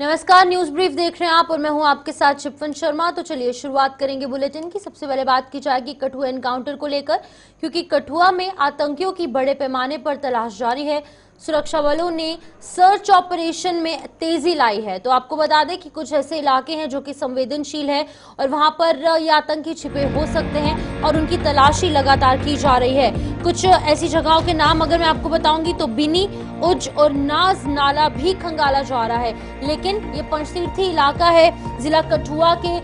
नमस्कार, news brief देख रहे हैं आप और मैं हूं आपके साथ शिपवन शर्मा। तो चलिए शुरुआत करेंगे बुलेटिन की। सबसे पहले बात की जाएगी कठुआ एनकाउंटर को लेकर, क्योंकि कठुआ में आतंकियों की बड़े पैमाने पर तलाश जारी है। सुरक्षा बलों ने सर्च ऑपरेशन में तेजी लाई है। तो आपको बता दें कि कुछ ऐसे इलाके हैं जो कि संवेदनशील है और वहां पर ये आतंकी छिपे हो सकते हैं और उनकी तलाशी लगातार की जा रही है। कुछ ऐसी जगहों के नाम अगर मैं आपको बताऊंगी तो बिनी, उज और नाज नाला भी खंगाला जा रहा है। लेकिन ये पंचतीर्थी इलाका है जिला कठुआ के,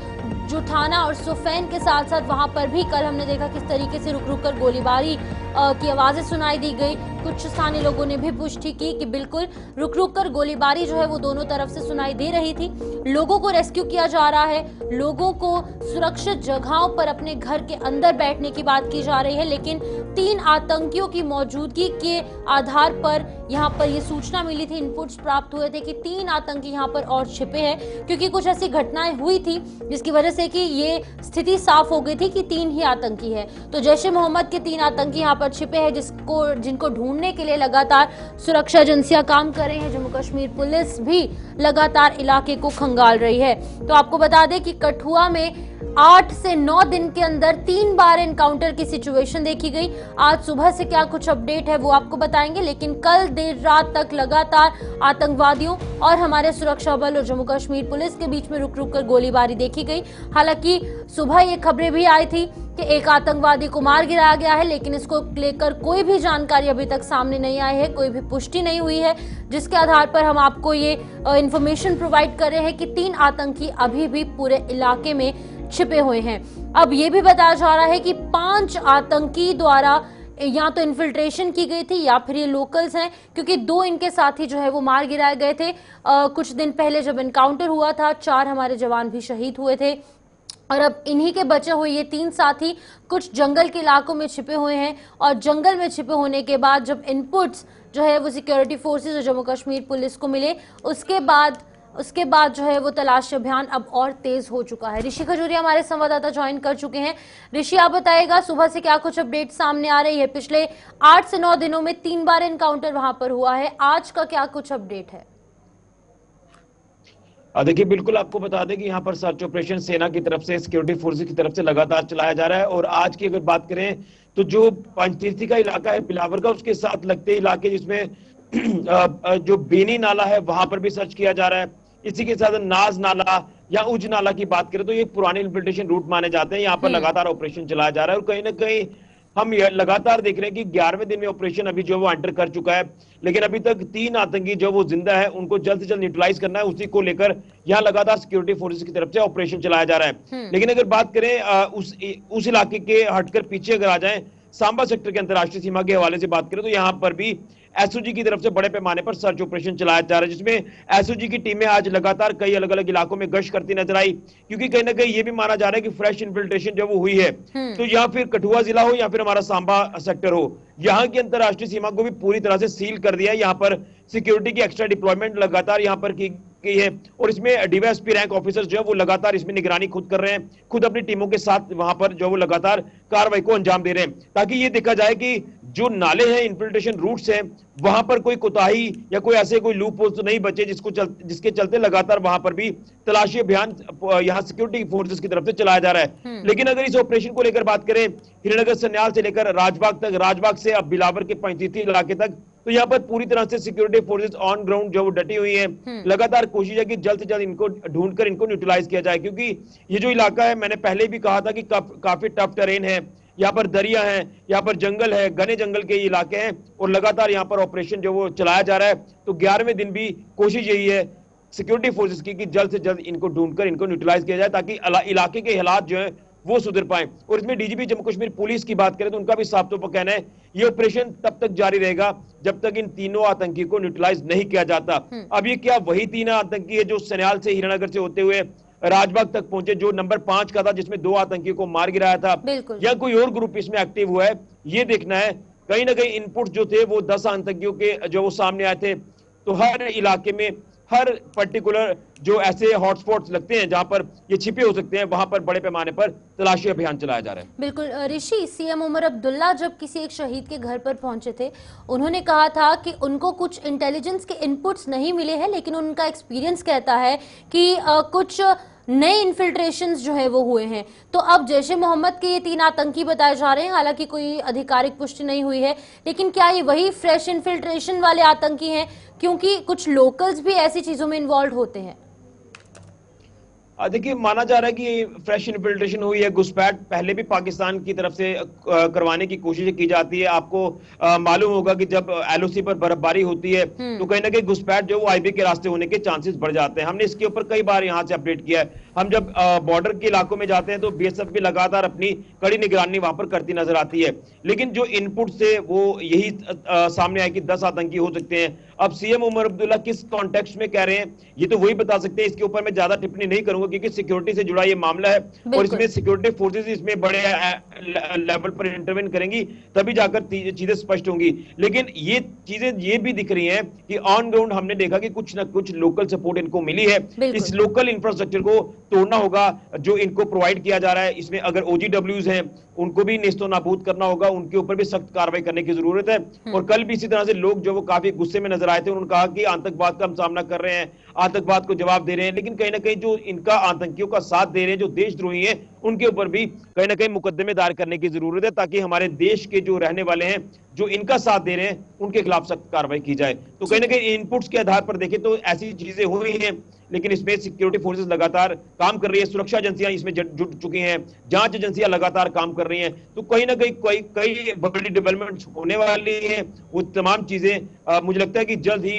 जो थाना और सुफैन के साथ साथ वहां पर भी कल हमने देखा किस तरीके से रुक रुक कर गोलीबारी की आवाजें सुनाई दी गई। कुछ स्थानीय लोगों ने भी पुष्टि की कि बिल्कुल रुक रुक कर गोलीबारी जो है वो दोनों तरफ से सुनाई दे रही थी। लोगों को रेस्क्यू किया जा रहा है, लोगों को सुरक्षित जगहों पर अपने घर के अंदर बैठने की बात की जा रही है। लेकिन 3 आतंकियों की मौजूदगी के आधार पर यहाँ पर ये सूचना मिली थी, इनपुट्स प्राप्त हुए थे कि 3 आतंकी यहाँ पर और छिपे हैं, क्योंकि कुछ ऐसी घटनाएं हुई थी जिसकी वजह से कि ये स्थिति साफ हो गई थी कि 3 ही आतंकी है। तो जैश ए मोहम्मद के 3 आतंकी यहाँ पर छिपे हैं, जिनको ढूंढने के लिए लगातार सुरक्षा एजेंसियां काम कर रही हैं। जम्मू कश्मीर पुलिस भी लगातार इलाके को खंगाल रही है। तो आपको बता दें कि कठुआ में 8 से 9 दिन के अंदर 3 बार एनकाउंटर की सिचुएशन देखी गई। आज सुबह से क्या कुछ अपडेट है वो आपको बताएंगे, लेकिन कल देर रात तक लगातार आतंकवादियों और हमारे सुरक्षा बल और जम्मू कश्मीर पुलिस के बीच में रुक रुक कर गोलीबारी देखी गई। हालांकि सुबह ये खबरें भी आई थी कि एक आतंकवादी को मार गिराया गया है, लेकिन इसको लेकर कोई भी जानकारी अभी तक सामने नहीं आई है, कोई भी पुष्टि नहीं हुई है, जिसके आधार पर हम आपको ये इंफॉर्मेशन प्रोवाइड कर रहे हैं कि 3 आतंकी अभी भी पूरे इलाके में छिपे हुए हैं। अब ये भी बताया जा रहा है कि 5 आतंकी द्वारा या तो इन्फिल्ट्रेशन की गई थी या फिर ये लोकल्स हैं, क्योंकि 2 इनके साथी जो है वो मार गिराए गए थे। कुछ दिन पहले जब एनकाउंटर हुआ था 4 हमारे जवान भी शहीद हुए थे और अब इन्हीं के बचे हुए ये 3 साथी कुछ जंगल के इलाकों में छिपे हुए हैं। और जंगल में छिपे होने के बाद जब इनपुट्स जो है वो सिक्योरिटी फोर्सेस और जम्मू कश्मीर पुलिस को मिले, उसके बाद जो है वो तलाशी अभियान अब और तेज हो चुका है। ऋषि खजूरिया हमारे संवाददाता ज्वाइन कर चुके हैं। ऋषि, आप बताइएगा सुबह से क्या कुछ अपडेट सामने आ रही है? पिछले 8 से 9 दिनों में 3 बार एनकाउंटर वहां पर हुआ है, आज का क्या कुछ अपडेट है? देखिए, बिल्कुल आपको बता दें कि यहाँ पर सर्च ऑपरेशन सेना की तरफ से, सिक्योरिटी फोर्सेस की तरफ से लगातार चलाया जा रहा है। और आज की अगर बात करें तो जो पंचतीर्थी का इलाका है पिलावर का, उसके साथ लगते इलाके जिसमें जो बेनी नाला है वहां पर भी सर्च किया जा रहा है। इसी के साथ नाज नाला या उज नाला की बात करें तो ये पुराने इन्फिल्ट्रेशन रूट माने जाते हैं। यहाँ पर लगातार ऑपरेशन चलाया जा रहा है और कहीं ना कहीं हम लगातार देख रहे हैं कि 11वें दिन में ऑपरेशन अभी जो वो एंटर कर चुका है, लेकिन अभी तक 3 आतंकी जो वो जिंदा है उनको जल्द से जल्द न्यूट्रलाइज करना है। उसी को लेकर यहाँ लगातार सिक्योरिटी फोर्सेस की तरफ से ऑपरेशन चलाया जा रहा है। लेकिन अगर बात करें उस इलाके के हटकर पीछे अगर आ जाए, सांबा सेक्टर के अंतर्राष्ट्रीय सीमा के हवाले से बात करें तो यहाँ पर भी एसओजी की तरफ से बड़े पैमाने पर सर्च ऑपरेशन चलाया जा रहा है, जिसमें एसओजी की टीमें आज लगातार कई अलग अलग इलाकों में गश्त करती नजर आई, क्योंकि कहीं ना कहीं ये भी माना जा रहा है कि फ्रेश इन्फिल्ट्रेशन जो वो हुई है, तो या फिर कठुआ जिला हो या फिर हमारा सांबा सेक्टर हो, यहाँ की अंतर्राष्ट्रीय सीमा को भी पूरी तरह से सील कर दिया है। यहाँ पर सिक्योरिटी की एक्स्ट्रा डिप्लॉयमेंट लगातार यहाँ पर की है और इसमें डीवाईएसपी रैंक ऑफिसर्स जो है वो लगातार इसमें निगरानी खुद कर रहे हैं, खुद अपनी टीमों के साथ वहां पर जो वो लगातार कार्रवाई को अंजाम दे रहे हैं, ताकि ये देखा जाए कि जो नाले हैं, इन्फिल्ट्रेशन रूट्स हैं, वहां पर कोई कोताही या कोई ऐसे कोई लूप होल तो नहीं बचे जिसके चलते लगातार वहां पर भी तलाशी अभियान यहाँ सिक्योरिटी फोर्सेस की तरफ से चलाया जा रहा है। लेकिन अगर इस ऑपरेशन को लेकर बात करें, हिरणनगर सन्याल से लेकर राजबाग तक, राजबाग से अब बिलावर के पंचतीर्थी इलाके तक, तो यहाँ पर पूरी तरह से सिक्योरिटी फोर्सेस ऑन ग्राउंड जो डटी हुई है। लगातार कोशिश है कि जल्द से जल्द इनको ढूंढकर इनको न्यूट्रलाइज किया जाए, क्योंकि ये जो इलाका है, मैंने पहले भी कहा था कि काफी टफ टेरेन है, यहाँ पर दरिया है, यहाँ पर जंगल है, घने जंगल के इलाके हैं और लगातार यहाँ पर ऑपरेशन जो वो चलाया जा रहा है। तो 11वें दिन भी कोशिश यही है सिक्योरिटी फोर्सेस की कि जल्द से जल्द इनको ढूंढकर इनको न्यूट्रलाइज किया जाए, ताकि इलाके के हालात जो है वो सुधर पाए। और इसमें डीजीपी जम्मू कश्मीर पुलिस की बात करें तो उनका भी साफ तौर पर कहना है ये ऑपरेशन तब तक जारी रहेगा जब तक इन तीनों आतंकी को न्यूट्रलाइज नहीं किया जाता। अब ये क्या वही 3 आतंकी है जो सन्याल से, हिरणनगर से होते हुए राजबाग तक पहुंचे, जो नंबर 5 का था जिसमें 2 आतंकियों को मार गिराया था, या कोई और ग्रुप इसमें एक्टिव हुआ है, ये देखना है। कहीं ना कहीं इनपुट जो थे वो 10 आतंकियों के जो वो सामने आए थे, तो हर इलाके में हर पर्टिकुलर जो ऐसे हॉटस्पॉट्स लगते हैं जहां पर ये छिपे हो सकते हैं, वहां पर बड़े पैमाने पर तलाशी अभियान चलाया जा रहा है। बिल्कुल ऋषि, सीएम उमर अब्दुल्ला जब किसी एक शहीद के घर पर पहुंचे थे, उन्होंने कहा था कि उनको कुछ इंटेलिजेंस के इनपुट्स नहीं मिले हैं, लेकिन उनका एक्सपीरियंस कहता है कि कुछ नए इन्फिल्ट्रेशंस जो है वो हुए हैं। तो अब जैश ए मोहम्मद के ये 3 आतंकी बताए जा रहे हैं, हालांकि कोई आधिकारिक पुष्टि नहीं हुई है, लेकिन क्या ये वही फ्रेश इन्फिल्ट्रेशन वाले आतंकी हैं? क्योंकि कुछ लोकल्स भी ऐसी चीजों में इन्वॉल्व होते हैं। देखिए, माना जा रहा है कि फ्रेश इन्फिल्ट्रेशन हुई है। घुसपैठ पहले भी पाकिस्तान की तरफ से करवाने की कोशिश की जाती है। आपको मालूम होगा कि जब एलओसी पर बर्फबारी होती है तो कहीं ना कहीं घुसपैठ जो वो आईबी के रास्ते होने के चांसेस बढ़ जाते हैं। हमने इसके ऊपर कई बार यहां से अपडेट किया है। हम जब बॉर्डर के इलाकों में जाते हैं तो बीएसएफ भी लगातार अपनी कड़ी निगरानी वहां पर करती नजर आती है, लेकिन जो इनपुट से वो यही सामने आए कि 10 आतंकी हो सकते हैं। अब सीएम उमर अब्दुल्ला किस कॉन्टेक्स्ट में कह रहे हैं ये तो वही बता सकते हैं। इसके ऊपर मैं ज्यादा टिप्पणी नहीं करूंगा क्योंकि सिक्योरिटी से जुड़ा ये मामला है और इसमें सिक्योरिटी फोर्सेस इसमें बड़े लेवल पर इंटरवेन करेंगी, तभी जाकर चीजें स्पष्ट होंगी। लेकिन ये चीजें ये भी दिख रही हैं कि ऑन ग्राउंड हमने देखा कि कुछ ना कुछ लोकल सपोर्ट इनको मिली है। इस लोकल इंफ्रास्ट्रक्चर को तोड़ना होगा जो इनको प्रोवाइड किया जा रहा है। इसमें अगर ओजीडब्ल्यूज हैं उनको भी नेस्तो नाबूद करना होगा, उनके ऊपर भी सख्त कार्रवाई करने की जरूरत है। और कल भी इसी तरह से लोग जो वो काफी गुस्से में नजर आए थे, उन्होंने कहा कि आतंकवाद का हम सामना कर रहे हैं, आतंकवाद को जवाब दे रहे हैं, लेकिन कहीं ना कहीं जो इनका आतंकियों का साथ दे रहे हैं, जो देशद्रोही हैं, उनके ऊपर भी कहीं ना कहीं मुकदमे दायर करने की जरूरत है ताकि हमारे देश के जो रहने वाले हैं, जो इनका साथ दे रहे हैं, उनके खिलाफ सख्त कार्रवाई की जाए। तो कहीं ना कहीं इनपुट्स के आधार पर देखें तो ऐसी चीजें हुई हैं, लेकिन इसमें सिक्योरिटी फोर्सेस लगातार काम कर रही है, सुरक्षा एजेंसियां इसमें जुट चुकी हैं, जांच एजेंसियां लगातार काम कर रही हैं। तो कहीं ना कहीं कई बड़ी डेवलपमेंट होने वाली है। वो तमाम चीजें मुझे लगता है कि जल्द ही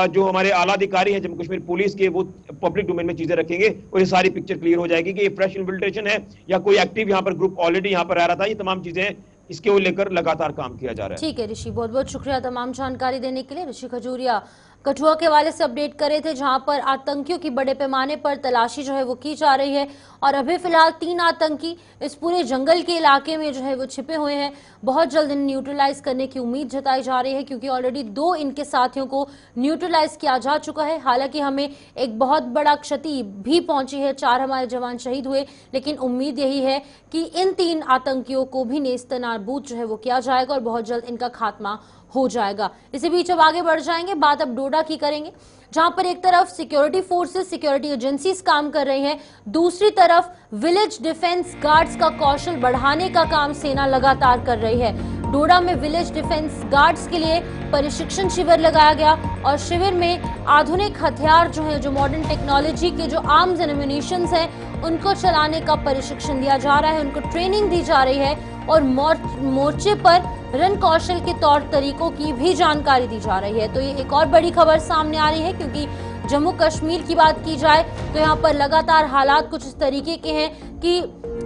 जो हमारे आला अधिकारी हैं जम्मू कश्मीर पुलिस के, वो पब्लिक डोमेन में चीजें रखेंगे और ये सारी पिक्चर क्लियर हो जाएगी कि ये फ्रेश इन्फिल्ट्रेशन है या कोई एक्टिव यहाँ पर ग्रुप ऑलरेडी यहाँ पर रह रहा था। ये तमाम चीजें इसके लेकर लगातार काम किया जा रहा है। ठीक है ऋषि, बहुत बहुत शुक्रिया तमाम जानकारी देने के लिए। ऋषि खजूरिया कठुआ के हवाले से अपडेट कर रहे थे, जहां पर आतंकियों की बड़े पैमाने पर तलाशी जो है वो की जा रही है और अभी फिलहाल 3 आतंकी इस पूरे जंगल के इलाके में जो है वो छिपे हुए हैं। बहुत जल्द इन्हें न्यूट्रलाइज करने की उम्मीद जताई जा रही है क्योंकि ऑलरेडी 2 इनके साथियों को न्यूट्रलाइज किया जा चुका है। हालांकि हमें एक बहुत बड़ा क्षति भी पहुंची है, 4 हमारे जवान शहीद हुए, लेकिन उम्मीद यही है कि इन 3 आतंकियों को भी नेस्तनाबूद जो है वो किया जाएगा और बहुत जल्द इनका खात्मा हो जाएगा। इसी बीच अब आगे बढ़ जाएंगे, बात अब डोडा की करेंगे, जहां पर एक तरफ सिक्योरिटी फोर्सेस, सिक्योरिटी एजेंसीज काम कर रही हैं, दूसरी तरफ विलेज डिफेंस गार्ड्स का कौशल बढ़ाने का काम सेना लगातार कर रही है। डोडा में विलेज डिफेंस गार्ड्स के लिए प्रशिक्षण शिविर लगाया गया और शिविर में आधुनिक हथियार जो है, जो मॉडर्न टेक्नोलॉजी के जो आर्म्स एंड एम्युनिशंस हैं, उनको चलाने का प्रशिक्षण दिया जा रहा है, उनको ट्रेनिंग दी जा रही है और मोर्चे पर रण कौशल के तौर तरीकों की भी जानकारी दी जा रही है। तो ये एक और बड़ी खबर सामने आ रही है क्योंकि जम्मू कश्मीर की बात की जाए तो यहाँ पर लगातार हालात कुछ इस तरीके के हैं कि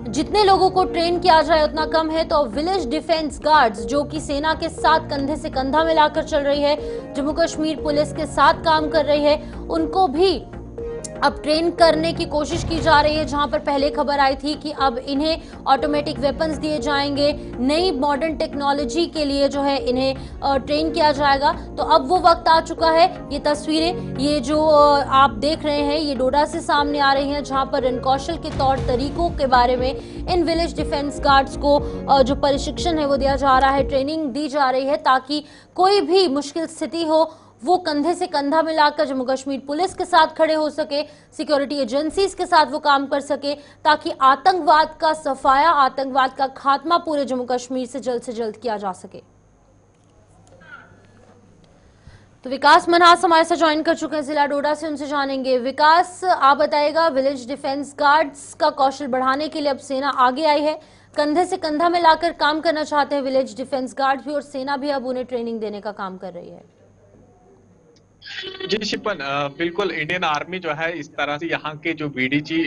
जितने लोगों को ट्रेन किया जाए उतना कम है। तो विलेज डिफेंस गार्ड्स जो कि सेना के साथ कंधे से कंधा मिलाकर चल रही है, जम्मू कश्मीर पुलिस के साथ काम कर रही है, उनको भी अब ट्रेन करने की कोशिश की जा रही है। जहां पर पहले खबर आई थी कि अब इन्हें ऑटोमेटिक वेपन्स दिए जाएंगे, नई मॉडर्न टेक्नोलॉजी के लिए जो है इन्हें ट्रेन किया जाएगा। तो अब वो वक्त आ चुका है। ये तस्वीरें, ये जो आप देख रहे हैं, ये डोडा से सामने आ रही हैं, जहां पर रणकौशल के तौर तरीकों के बारे में इन विलेज डिफेंस गार्ड्स को जो प्रशिक्षण है वो दिया जा रहा है, ट्रेनिंग दी जा रही है ताकि कोई भी मुश्किल स्थिति हो वो कंधे से कंधा मिलाकर जम्मू कश्मीर पुलिस के साथ खड़े हो सके, सिक्योरिटी एजेंसीज के साथ वो काम कर सके ताकि आतंकवाद का सफाया, आतंकवाद का खात्मा पूरे जम्मू कश्मीर से जल्द किया जा सके। तो विकास मनहास हमारे साथ ज्वाइन कर चुके हैं जिला डोडा से, उनसे जानेंगे। विकास, आप बताइएगा, विलेज डिफेंस गार्ड्स का कौशल बढ़ाने के लिए अब सेना आगे आई है, कंधे से कंधा मिलाकर काम करना चाहते हैं विलेज डिफेंस गार्ड भी और सेना भी अब उन्हें ट्रेनिंग देने का काम कर रही है। जी शिपन, बिल्कुल इंडियन आर्मी जो है इस तरह से यहाँ के जो वीडीजी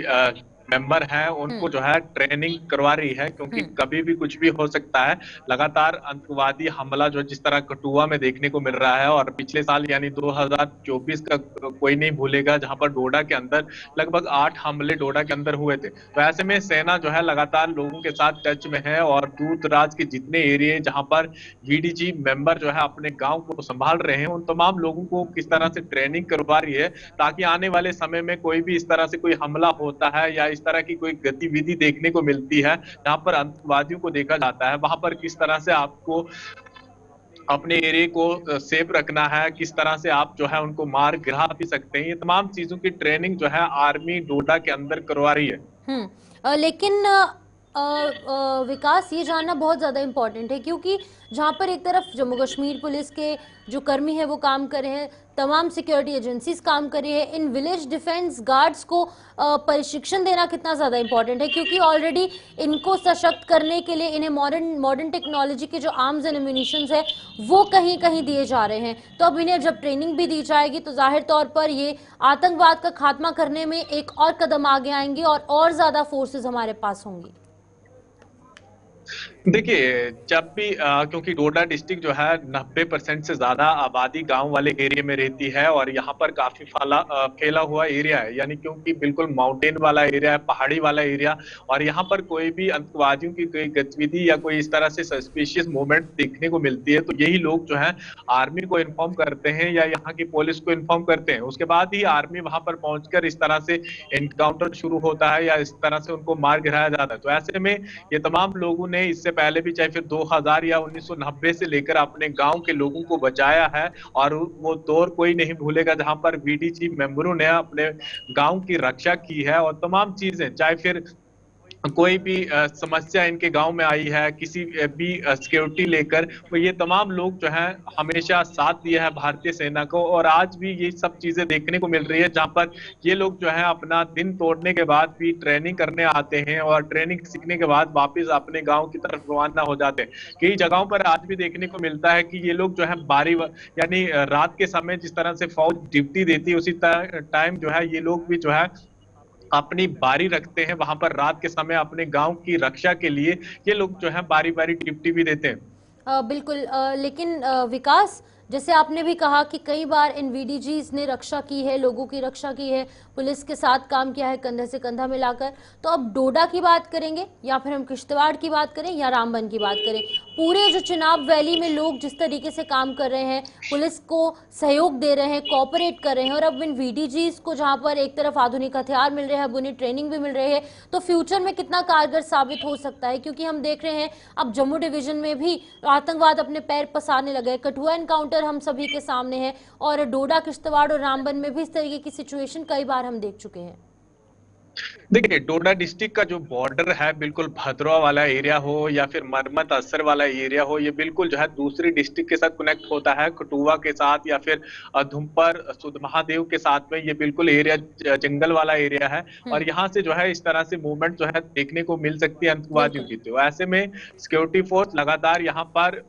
मेंबर हैं उनको जो है ट्रेनिंग करवा रही है, क्योंकि कभी भी कुछ भी हो सकता है। लगातार आतंकवादी हमला जो जिस तरह कठुआ में देखने को मिल रहा है, और पिछले साल यानी 2024 का कोई नहीं भूलेगा, जहां पर डोडा के अंदर लगभग 8 हमले डोडा के अंदर हुए थे। तो ऐसे में सेना जो है लगातार लोगों के साथ टच में है, और दूर दराज के जितने एरिया जहां पर वीडीजी मेंबर जो है अपने गांव को संभाल रहे हैं, उन तमाम लोगों को किस तरह से ट्रेनिंग करवा रही है, ताकि आने वाले समय में कोई भी इस तरह से कोई हमला होता है या इस तरह की कोई गतिविधि देखने को मिलती है जहां पर आतंकवादियों को देखा जाता है, वहां पर किस तरह से आपको अपने एरिया को सेफ रखना है, किस तरह से आप जो है उनको मार गिरा भी सकते हैं। ये तमाम चीजों की ट्रेनिंग जो है आर्मी डोडा के अंदर करवा रही है। लेकिन विकास, ये जानना बहुत ज़्यादा इम्पोर्टेंट है, क्योंकि जहाँ पर एक तरफ जम्मू कश्मीर पुलिस के जो कर्मी हैं वो काम कर रहे हैं, तमाम सिक्योरिटी एजेंसीज काम कर रही है, इन विलेज डिफेंस गार्ड्स को प्रशिक्षण देना कितना ज़्यादा इम्पोर्टेंट है, क्योंकि ऑलरेडी इनको सशक्त करने के लिए इन्हें मॉडर्न टेक्नोलॉजी के जो आर्म्स एंड एम्यूनिशंस है वो कहीं कहीं दिए जा रहे हैं। तो अब इन्हें जब ट्रेनिंग भी दी जाएगी तो जाहिर तौर पर ये आतंकवाद का खात्मा करने में एक और कदम आगे आएंगे और ज़्यादा फोर्सेज हमारे पास होंगी। देखिए, जब भी क्योंकि डोडा डिस्ट्रिक्ट जो है 90% से ज्यादा आबादी गांव वाले एरिया में रहती है, और यहाँ पर काफी फैला हुआ एरिया है, यानी क्योंकि बिल्कुल माउंटेन वाला एरिया है, पहाड़ी वाला एरिया, और यहाँ पर कोई भी आतंकवादियों की कोई गतिविधि या कोई इस तरह से सस्पिशियस मूवमेंट देखने को मिलती है तो यही लोग जो है आर्मी को इन्फॉर्म करते हैं या यहाँ की पुलिस को इन्फॉर्म करते हैं। उसके बाद ही आर्मी वहां पर पहुंचकर इस तरह से एनकाउंटर शुरू होता है या इस तरह से उनको मार गिराया जाता है। तो ऐसे में ये तमाम लोगों ने इससे पहले भी चाहे फिर 2000 या 1990 से लेकर अपने गांव के लोगों को बचाया है, और वो दौर कोई नहीं भूलेगा जहां पर वीडीजी मेंबरों ने अपने गांव की रक्षा की है। और तमाम चीजें, चाहे फिर कोई भी समस्या इनके गांव में आई है, किसी भी सिक्योरिटी लेकर, तो ये तमाम लोग जो है हमेशा साथ दिया है भारतीय सेना को, और आज भी ये सब चीजें देखने को मिल रही है जहां पर ये लोग जो है अपना दिन तोड़ने के बाद भी ट्रेनिंग करने आते हैं, और ट्रेनिंग सीखने के बाद वापस अपने गांव की तरफ रवाना हो जाते हैं। कई जगहों पर आज भी देखने को मिलता है कि ये लोग जो है यानी रात के समय जिस तरह से फौज ड्यूटी देती है, उसी टाइम जो है ये लोग भी जो है अपनी बारी रखते हैं वहां पर रात के समय अपने गांव की रक्षा के लिए। ये लोग जो है बारी बारी ड्यूटी भी देते हैं। बिल्कुल, लेकिन विकास, जैसे आपने भी कहा कि कई बार इन वीडीजीज ने रक्षा की है, लोगों की रक्षा की है, पुलिस के साथ काम किया है कंधे से कंधा मिलाकर। तो अब डोडा की बात करेंगे या फिर हम किश्तवाड़ की बात करें या रामबन की बात करें, पूरे जो चिनाब वैली में लोग जिस तरीके से काम कर रहे हैं, पुलिस को सहयोग दे रहे हैं, कोऑपरेट कर रहे हैं, और अब इन वीडीजीज को जहां पर एक तरफ आधुनिक हथियार मिल रहे हैं, अब उन्हें ट्रेनिंग भी मिल रही है, तो फ्यूचर में कितना कारगर साबित हो सकता है? क्योंकि हम देख रहे हैं अब जम्मू डिवीजन में भी आतंकवाद अपने पैर पसारने लगे। कठुआ एनकाउंटर हम सभी के सामने है, और डोडा, किश्तवाड़ और रामबन में भी इस तरीके की सिचुएशन कई बार हम देख चुके हैं। देखिए, डोडा डिस्ट्रिक्ट का जो बॉर्डर है, बिल्कुल भद्रवा वाला एरिया हो या फिर मरमत असर वाला एरिया हो, ये बिल्कुल जो है दूसरी डिस्ट्रिक्ट के साथ कनेक्ट होता है, कठुआ के साथ या फिर धुमपर सुध महादेव के साथ में। ये बिल्कुल एरिया जंगल वाला एरिया है, और यहाँ से जो है इस तरह से मूवमेंट जो है देखने को मिल सकती है आतंकवादियों की। तो ऐसे में सिक्योरिटी फोर्स लगातार यहाँ पर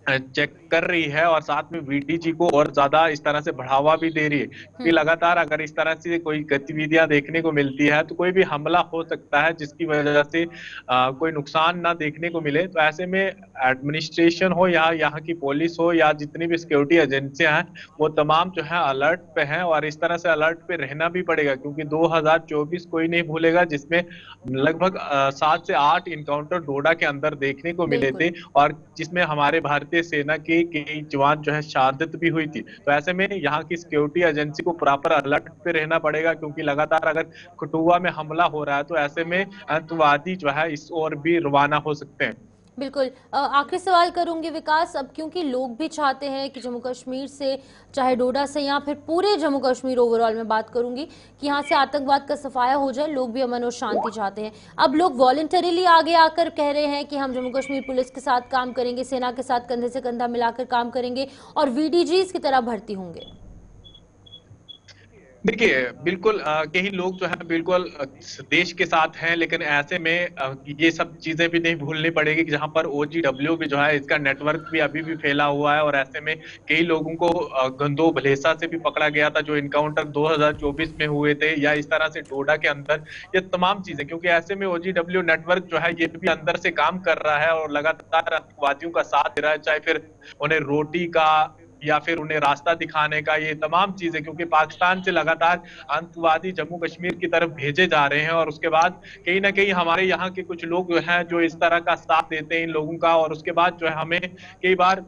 चेक कर रही है, और साथ में वीडीजी को और ज्यादा इस तरह से बढ़ावा भी दे रही है, क्योंकि लगातार अगर इस तरह से कोई गतिविधियां देखने को मिलती है तो कोई भी हमला हो सकता है जिसकी वजह से कोई नुकसान ना देखने को मिले। तो ऐसे में एडमिनिस्ट्रेशन हो या यहाँ की पुलिस हो या जितनी भी सिक्योरिटी एजेंसियां हैं, वो तमाम जो है अलर्ट पे हैं, और इस तरह से अलर्ट पे रहना भी पड़ेगा, क्योंकि 2024 कोई नहीं भूलेगा जिसमें लगभग 7 से 8 इनकाउंटर डोडा के अंदर देखने को मिले थे, और जिसमें हमारे भारतीय सेना के कई जवान जो है शहादत भी हुई थी। तो ऐसे में यहाँ की सिक्योरिटी एजेंसी को प्रॉपर अलर्ट पे रहना पड़ेगा, क्योंकि लगातार अगर कठुआ में हमला हो रहा है तो ऐसे में आतंकवादी जो है इस ओर भी रवाना हो सकते हैं। बिल्कुल, आखिरी सवाल करूंगी विकास, अब क्योंकि लोग भी चाहते हैं कि जम्मू कश्मीर से, चाहे डोडा से या फिर पूरे जम्मू कश्मीर ओवरऑल में बात करूंगी, कि यहाँ से आतंकवाद का सफाया हो जाए, लोग भी अमन और शांति चाहते हैं। अब लोग वॉलंटरीली आगे आकर कह रहे हैं कि हम जम्मू कश्मीर पुलिस के साथ काम करेंगे, सेना के साथ कंधे से कंधा मिलाकर काम करेंगे और वीडीजीज की तरह भर्ती होंगे। देखिए बिल्कुल कई लोग जो है बिल्कुल देश के साथ हैं, लेकिन ऐसे में ये सब चीजें भी नहीं भूलनी पड़ेगी कि जहां पर ओजीडब्ल्यू भी जो है इसका नेटवर्क भी अभी भी फैला हुआ है, और ऐसे में कई लोगों को गंदो भलेसा से भी पकड़ा गया था जो इनकाउंटर 2024 में हुए थे, या इस तरह से डोडा के अंदर ये तमाम चीजें, क्योंकि ऐसे में ओजीडब्ल्यू नेटवर्क जो है ये भी अंदर से काम कर रहा है और लगातार आतंकवादियों का साथ दे रहा है, चाहे फिर उन्हें रोटी का या फिर उन्हें रास्ता दिखाने का, ये तमाम चीजें, क्योंकि पाकिस्तान से लगातार आतंकवादी जम्मू कश्मीर की तरफ भेजे जा रहे हैं, और उसके बाद कहीं ना कहीं हमारे यहाँ के कुछ लोग जो हैं जो इस तरह का साथ देते हैं इन लोगों का, और उसके बाद जो है हमें कई बार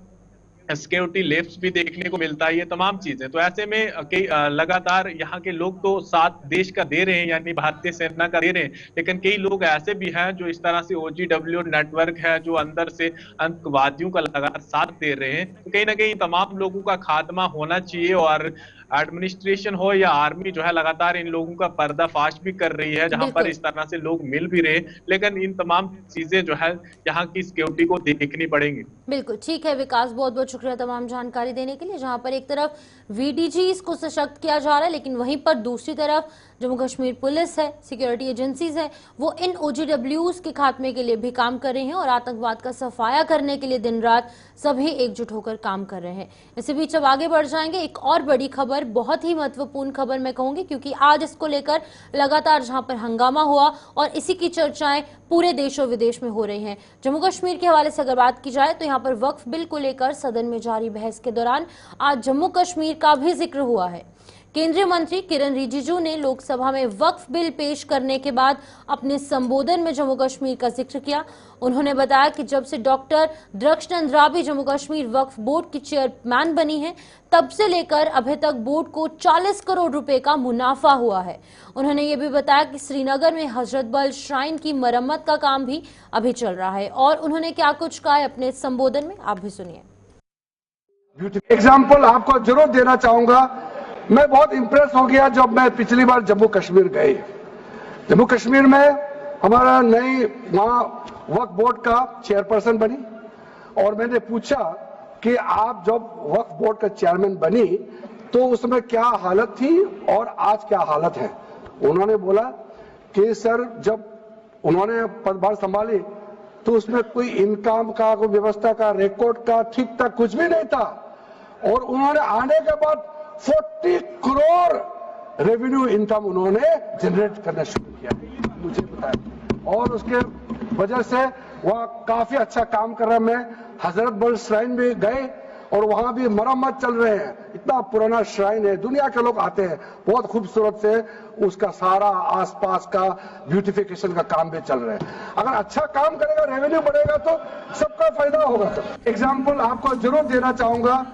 सिक्योरिटी लैप्स भी देखने को मिलता है, ये तमाम चीजें। तो ऐसे में कई लगातार यहाँ के लोग तो साथ देश का दे रहे हैं, यानी भारतीय सेना का दे रहे हैं, लेकिन कई लोग ऐसे भी हैं जो इस तरह से ओजीडब्ल्यू नेटवर्क है जो अंदर से आतंकवादियों का लगातार साथ दे रहे हैं। तो कहीं ना कहीं तमाम लोगों का खात्मा होना चाहिए, और एडमिनिस्ट्रेशन हो या आर्मी जो है लगातार इन लोगों का पर्दाफाश भी कर रही है, जहां पर बिल्कुल। इस तरह से लोग मिल भी रहे, लेकिन इन तमाम चीजें जो है यहाँ की सिक्योरिटी को देखनी पड़ेंगी। बिल्कुल ठीक है विकास, बहुत बहुत शुक्रिया तमाम जानकारी देने के लिए। जहां पर एक तरफ वीडीजी को सशक्त किया जा रहा है, लेकिन वहीं पर दूसरी तरफ जम्मू कश्मीर पुलिस है, सिक्योरिटी एजेंसीज है, वो इन ओजीडब्ल्यूज के खात्मे के लिए भी काम कर रही हैं और आतंकवाद का सफाया करने के लिए दिन रात सभी एकजुट होकर काम कर रहे हैं। इसी बीच अब आगे बढ़ जाएंगे, एक और बड़ी खबर, बहुत ही महत्वपूर्ण खबर मैं कहूंगी, क्योंकि आज इसको लेकर लगातार जहां पर हंगामा हुआ और इसी की चर्चाएं पूरे देश और विदेश में हो रही हैं। जम्मू कश्मीर के हवाले से अगर बात की जाए तो यहाँ पर वक्फ बिल को लेकर सदन में जारी बहस के दौरान आज जम्मू कश्मीर का भी जिक्र हुआ है। केंद्रीय मंत्री किरण रिजिजू ने लोकसभा में वक्फ बिल पेश करने के बाद अपने संबोधन में जम्मू कश्मीर का जिक्र किया। उन्होंने बताया कि जब से डॉक्टर दृष्टचंद राबी जम्मू कश्मीर वक्फ बोर्ड की चेयरमैन बनी है, तब से लेकर अभी तक बोर्ड को 40 करोड़ रुपए का मुनाफा हुआ है। उन्होंने ये भी बताया कि श्रीनगर में हजरत बल श्राइन की मरम्मत का काम भी अभी चल रहा है, और उन्होंने क्या कुछ कहा है अपने संबोधन में, आप भी सुनिए। एग्जाम्पल आपको जरूर देना चाहूंगा। मैं बहुत इंप्रेस हो गया जब मैं पिछली बार जम्मू कश्मीर गए। जम्मू कश्मीर में हमारा नई वहां वक्फ बोर्ड का चेयरपर्सन बनी, और मैंने पूछा कि आप जब वक्फ बोर्ड का चेयरमैन बनी तो उसमें क्या हालत थी और आज क्या हालत है। उन्होंने बोला कि सर जब उन्होंने पदभार संभाली तो उसमें कोई इनकम का, कोई व्यवस्था का, रिकॉर्ड का ठीक ठाक कुछ भी नहीं था, और उन्होंने आने के बाद 40 करोड़ रेवेन्यू इनकम उन्होंने जनरेट करना शुरू किया, मुझे बताया, और उसके वजह से वह काफी अच्छा काम कर रहा है। मैं हजरत बल श्राइन भी गए और वहां भी मरम्मत चल रहे हैं। इतना पुराना श्राइन है, दुनिया के लोग आते हैं, बहुत खूबसूरत से उसका सारा आसपास का ब्यूटिफिकेशन का काम भी चल रहा है। अगर अच्छा काम करेगा, रेवेन्यू बढ़ेगा तो सबका फायदा होगा। एग्जाम्पल आपको जरूर देना चाहूंगा।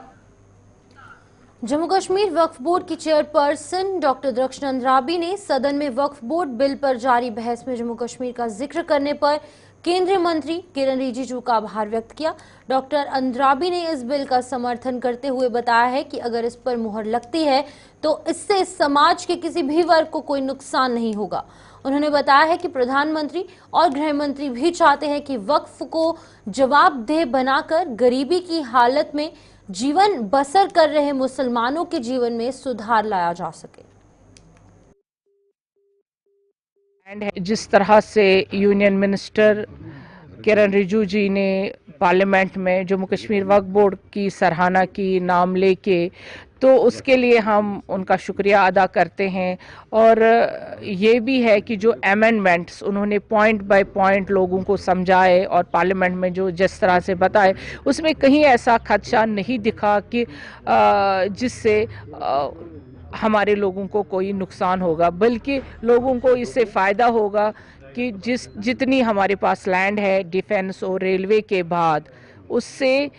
जम्मू कश्मीर वक्फ बोर्ड की चेयरपर्सन डॉक्टर दृष्टचंद राबी ने सदन में वक्फ बोर्ड बिल पर जारी बहस में जम्मू कश्मीर का जिक्र करने पर केंद्रीय मंत्री किरण रिजिजू का आभार व्यक्त किया। डॉक्टर अंद्राबी ने इस बिल का समर्थन करते हुए बताया है कि अगर इस पर मुहर लगती है तो इससे समाज के किसी भी वर्ग को कोई नुकसान नहीं होगा। उन्होंने बताया है कि प्रधानमंत्री और गृह मंत्री भी चाहते हैं कि वक्फ को जवाबदेह बनाकर गरीबी की हालत में जीवन बसर कर रहे मुसलमानों के जीवन में सुधार लाया जा सके। जिस तरह से यूनियन मिनिस्टर किरण रिजिजू जी ने पार्लियामेंट में जम्मू कश्मीर वक्फ बोर्ड की सराहना की नाम लेके, तो उसके लिए हम उनका शुक्रिया अदा करते हैं। और ये भी है कि जो अमेंडमेंट्स उन्होंने पॉइंट बाय पॉइंट लोगों को समझाए और पार्लियामेंट में जो जिस तरह से बताए, उसमें कहीं ऐसा खदशा नहीं दिखा कि जिससे हमारे लोगों को कोई नुकसान होगा, बल्कि लोगों को इससे फ़ायदा होगा कि जितनी हमारे पास लैंड है डिफेंस और रेलवे के बाद, उससे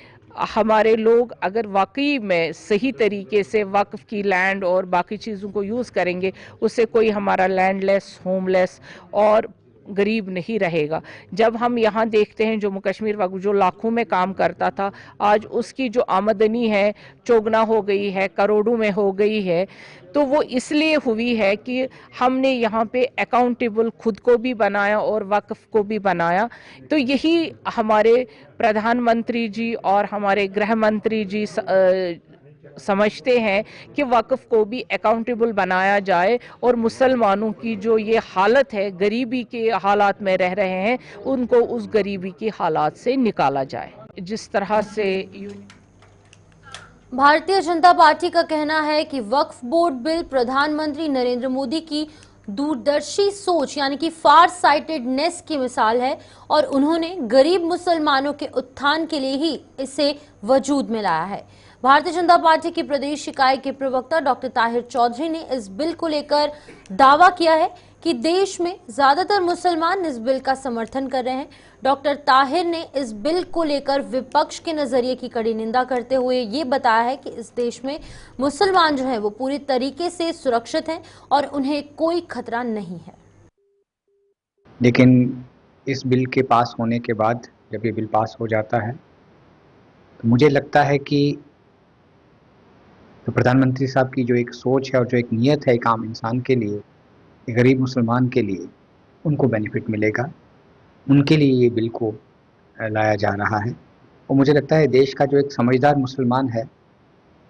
हमारे लोग अगर वाकई में सही तरीके से वक्फ की लैंड और बाकी चीज़ों को यूज़ करेंगे, उससे कोई हमारा लैंडलेस, होमलेस और गरीब नहीं रहेगा। जब हम यहाँ देखते हैं जम्मू कश्मीर वक्फ जो लाखों में काम करता था, आज उसकी जो आमदनी है चौगुना हो गई है, करोड़ों में हो गई है। तो वो इसलिए हुई है कि हमने यहाँ पे अकाउंटेबल खुद को भी बनाया और वक्फ को भी बनाया। तो यही हमारे प्रधानमंत्री जी और हमारे गृह मंत्री जी समझते हैं कि वक्फ को भी अकाउंटेबल बनाया जाए और मुसलमानों की जो ये हालत है, गरीबी के हालात में रह रहे हैं, उनको उस गरीबी के हालात से निकाला जाए। जिस तरह से भारतीय जनता पार्टी का कहना है कि वक्फ बोर्ड बिल प्रधानमंत्री नरेंद्र मोदी की दूरदर्शी सोच यानी कि फार साइटेडनेस की मिसाल है और उन्होंने गरीब मुसलमानों के उत्थान के लिए ही इसे वजूद में लाया है। भारतीय जनता पार्टी की प्रदेश इकाई के प्रवक्ता डॉक्टर ताहिर चौधरी ने इस बिल को लेकर दावा किया है कि देश में ज्यादातर मुसलमान इस बिल का समर्थन कर रहे हैं। डॉक्टर ताहिर ने इस बिल को लेकर विपक्ष के नजरिए की कड़ी निंदा करते हुए ये बताया है कि इस देश में मुसलमान जो है वो पूरी तरीके से सुरक्षित हैं और उन्हें कोई खतरा नहीं है। लेकिन इस बिल के पास होने के बाद जब ये बिल पास हो जाता है तो मुझे लगता है कि तो प्रधानमंत्री साहब की जो एक सोच है और जो एक नीयत है एक आम इंसान के लिए, एक गरीब मुसलमान के लिए, उनको बेनिफिट मिलेगा। उनके लिए ये बिल को लाया जा रहा है और मुझे लगता है देश का जो एक समझदार मुसलमान है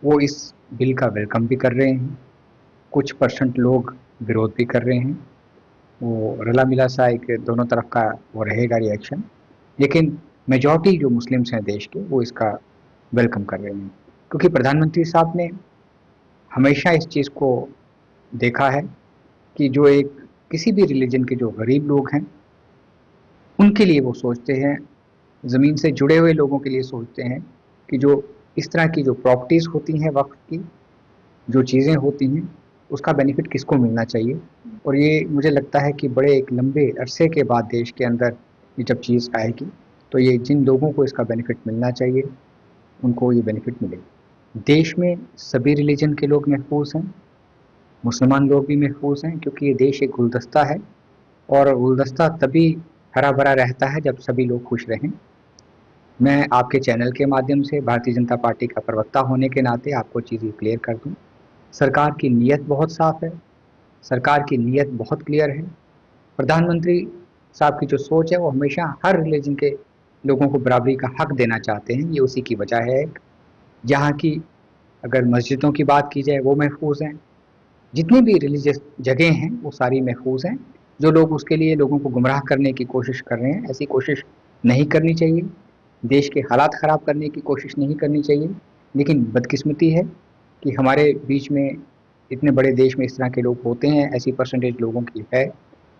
वो इस बिल का वेलकम भी कर रहे हैं। कुछ % लोग विरोध भी कर रहे हैं। वो रला मिला सा एक दोनों तरफ का वो रहेगा रिएक्शन, लेकिन मेजॉरिटी जो मुस्लिम्स हैं देश के वो इसका वेलकम कर रहे हैं, क्योंकि प्रधानमंत्री साहब ने हमेशा इस चीज़ को देखा है कि जो एक किसी भी रिलीजन के जो गरीब लोग हैं उनके लिए वो सोचते हैं, ज़मीन से जुड़े हुए लोगों के लिए सोचते हैं कि जो इस तरह की जो प्रॉपर्टीज़ होती हैं, वक्फ की जो चीज़ें होती हैं, उसका बेनिफिट किसको मिलना चाहिए। और ये मुझे लगता है कि बड़े एक लंबे अरसे के बाद देश के अंदर ये जब चीज़ आएगी तो ये जिन लोगों को इसका बेनिफिट मिलना चाहिए उनको ये बेनिफिट मिलेगा। देश में सभी रिलीजन के लोग महफूज हैं, मुसलमान लोग भी महफूज हैं, क्योंकि ये देश एक गुलदस्ता है और गुलदस्ता तभी हरा भरा रहता है जब सभी लोग खुश रहें। मैं आपके चैनल के माध्यम से भारतीय जनता पार्टी का प्रवक्ता होने के नाते आपको चीज़ें क्लियर कर दूं। सरकार की नीयत बहुत साफ़ है, सरकार की नीयत बहुत क्लियर है। प्रधानमंत्री साहब की जो सोच है वो हमेशा हर रिलीजन के लोगों को बराबरी का हक देना चाहते हैं। ये उसी की वजह है। जहाँ की अगर मस्जिदों की बात की जाए वो महफूज हैं, जितनी भी रिलीजियस जगह हैं वो सारी महफूज हैं। जो लोग उसके लिए लोगों को गुमराह करने की कोशिश कर रहे हैं, ऐसी कोशिश नहीं करनी चाहिए। देश के हालात ख़राब करने की कोशिश नहीं करनी चाहिए। लेकिन बदकिस्मती है कि हमारे बीच में इतने बड़े देश में इस तरह के लोग होते हैं, ऐसी परसेंटेज लोगों की है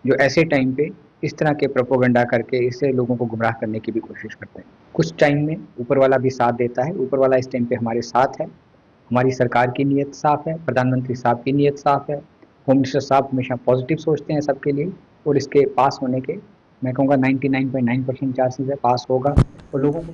जो ऐसे टाइम पे इस तरह के प्रोपोगंडा करके इससे लोगों को गुमराह करने की भी कोशिश करते हैं। कुछ टाइम में ऊपर वाला भी साथ देता है, ऊपर वाला इस टाइम पे हमारे साथ है। हमारी सरकार की नीयत साफ़ है, प्रधानमंत्री साहब की नीयत साफ़ है, होम मिनिस्टर साहब हमेशा पॉजिटिव सोचते हैं सबके लिए और इसके पास होने के मैं कहूँगा 99.9% चांसेस है पास होगा। और लोगों को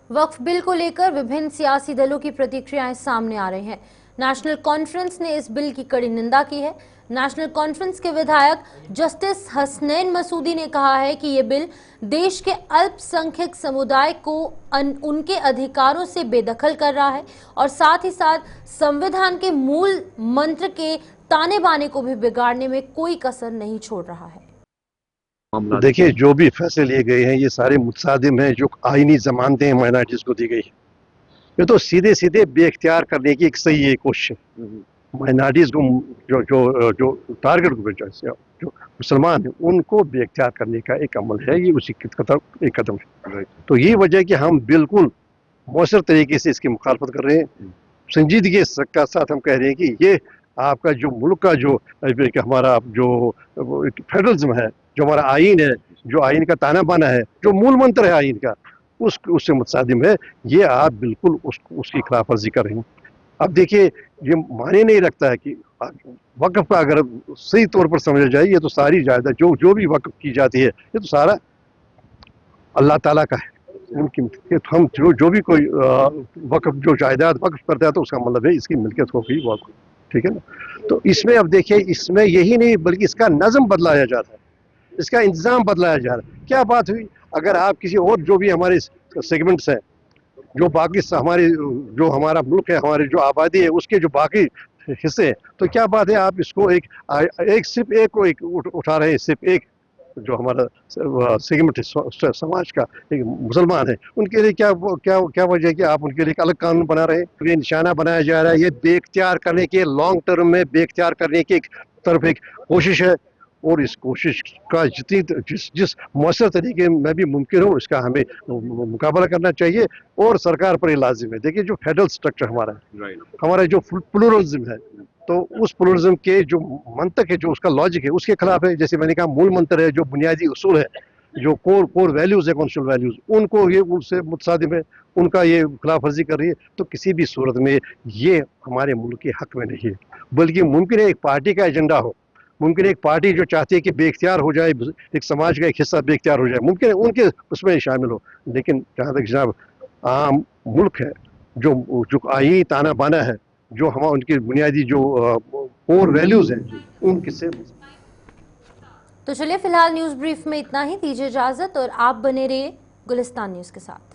वक्फ बिल को लेकर विभिन्न सियासी दलों की प्रतिक्रियाएं सामने आ रही हैं। नेशनल कॉन्फ्रेंस ने इस बिल की कड़ी निंदा की है। नेशनल कॉन्फ्रेंस के विधायक जस्टिस हसनैन मसूदी ने कहा है कि ये बिल देश के अल्पसंख्यक समुदाय को उनके अधिकारों से बेदखल कर रहा है और साथ ही साथ संविधान के मूल मंत्र के ताने बाने को भी बिगाड़ने में कोई कसर नहीं छोड़ रहा है। देखिए, जो भी फैसले लिए गए हैं ये सारे मुतसादिम हैं जो आईनी जमानतें माइनॉरिटीज को दी गई। ये तो सीधे सीधे बेख्तियार करने की एक सही कोशिश है। माइनॉरिटीज को जो टारगेट ग्रुप जो मुसलमान है उनको बेख्तियार करने का एक अमल है, ये उसी एक कदम है। तो ये वजह है कि हम बिल्कुल मौसर तरीके से इसकी मुखालफत कर रहे हैं। संजीदगी के साथ हम कह रहे हैं कि ये आपका जो मुल्क का जो हमारा जो फेडरलिज्म है, जो हमारा आइन है, जो आइन का ताना बाना है, जो मूल मंत्र है आइन का, उससे मुतसादिम है। ये आप बिल्कुल उसकी खिलाफ वर्जी कर रहे हैं। अब देखिए, ये माने नहीं रखता है कि वक्फ का अगर सही तौर पर समझा जाए, ये तो सारी जायदाद जो भी वक्फ की जाती है ये तो सारा अल्लाह ताला का है। उनकी तो हम जो भी कोई वक्फ जो जायदाद वक्फ करता है तो उसका मतलब है इसकी मिल्कियत हो गई वक्फ, ठीक है ना। तो इसमें अब देखिए, इसमें यही नहीं बल्कि इसका नज़म बदलाया जा रहा है, इसका इंतज़ाम बदलाया जा रहा है। क्या बात हुई, अगर आप किसी और जो भी हमारे सेगमेंट्स हैं, जो बाकी हमारे जो हमारा मुल्क है, हमारी जो आबादी है, उसके जो बाकी हिस्से हैं, तो क्या बात है आप इसको सिर्फ एक को उठा रहे हैं, सिर्फ एक जो हमारा सेगमेंट समाज का एक मुसलमान है, उनके लिए क्या क्या क्या वजह है कि आप उनके लिए एक अलग कानून बना रहे हैं। ये निशाना बनाया जा रहा है, ये बेख्तियार करने के, लॉन्ग टर्म में बेख्तियार करने की एक तरफ एक कोशिश है, और इस कोशिश का जिस मौसर तरीके में भी मुमकिन हो इसका हमें मुकाबला करना चाहिए, और सरकार पर ये लाजिम है। देखिए जो फेडरल स्ट्रक्चर हमारा है, हमारा जो प्लुरलिज्म है, तो उस प्लुरलिज्म के जो मंतक है, जो उसका लॉजिक है, उसके खिलाफ है। जैसे मैंने कहा, मूल मंत्र है, जो बुनियादी उसूल है, जो कोर वैल्यूज है, कॉन्स्टिट्यूशनल वैल्यूज, उनको ये उनसे मुतसादिम है, उनका ये खिलाफ वर्जी कर रही है। तो किसी भी सूरत में ये हमारे मुल्क के हक में नहीं है, बल्कि मुमकिन है एक पार्टी का एजेंडा हो, मुमकिन है एक पार्टी जो चाहती है कि बेख्तियार हो जाए, एक समाज का एक हिस्सा बेख्तियार हो जाए, मुमकिन है उनके उसमें शामिल हो। लेकिन जहाँ तक जनाब आम मुल्क है, जो आईनी ताना बाना है, जो हम उनकी बुनियादी जो कोर वैल्यूज हैं, उनके से। तो चलिए फिलहाल न्यूज ब्रीफ में इतना ही, दीजिए इजाजत और आप बने रहिए गुलिस्तान न्यूज के साथ।